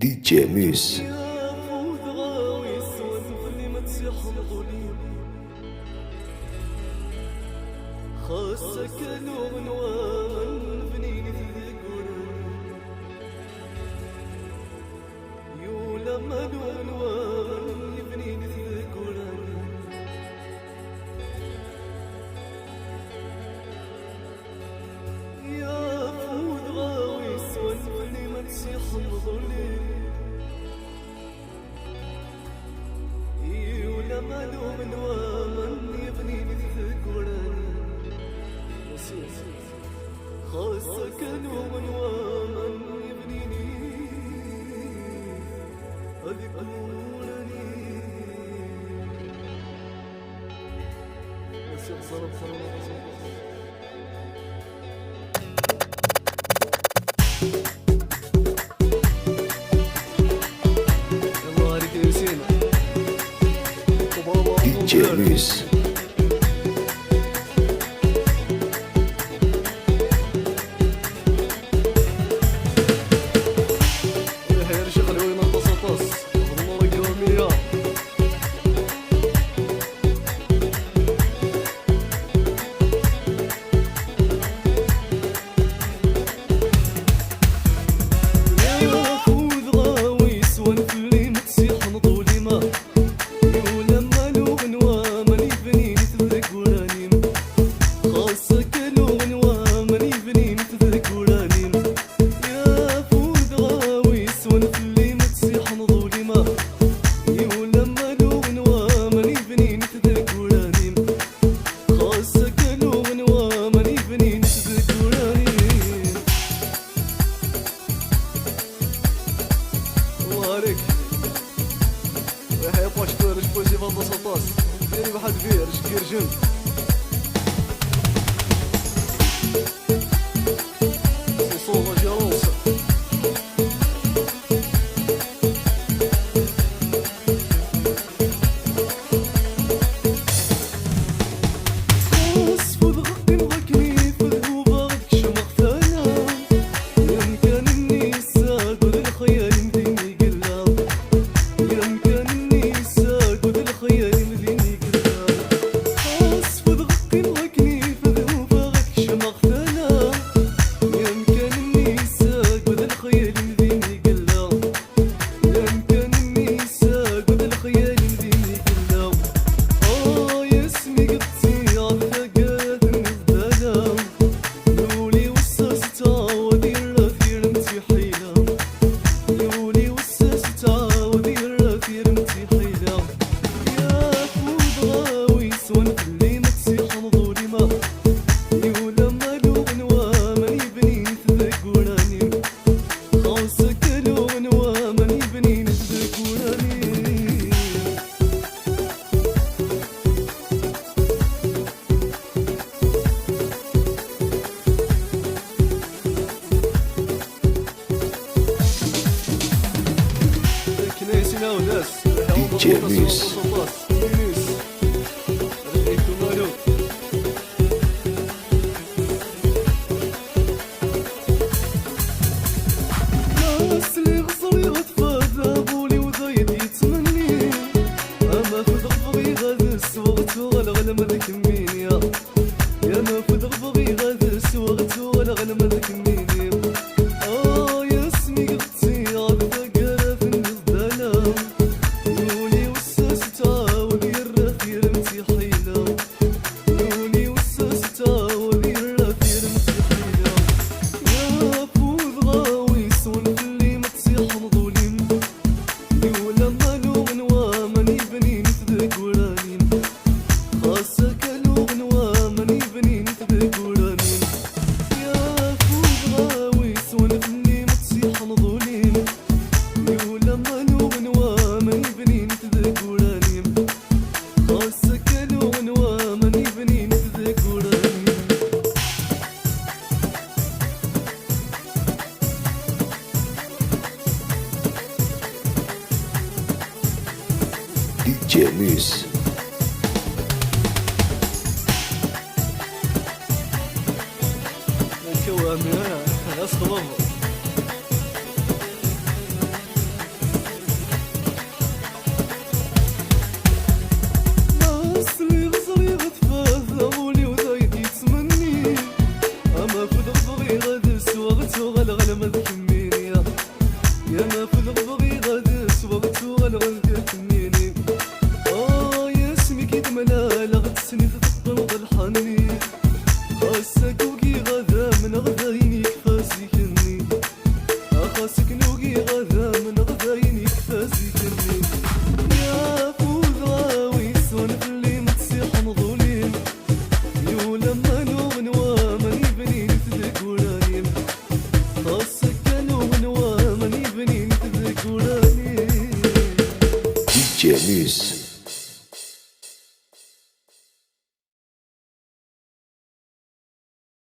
دي جي ميس. خاصك نوم وان بنين تذكر يولا ملون وان بنين تذكر يا فود غاويس وان بني ما تسيح مظلي يولا ملون وان بنين تذكر خاصك نوم ومن يبنيني أذكرني يلا عليك ياسين دي جي ميس. واحد فيه رجل صوغة جروسة خاص فضغك نغكني فذهو باغدك شمختانا يمكن اني ساقود الخيال مديني قلاب يمكن اني ساقود الخيال مديني دي جي ميس. دي جي ميس. كوامي اسطوره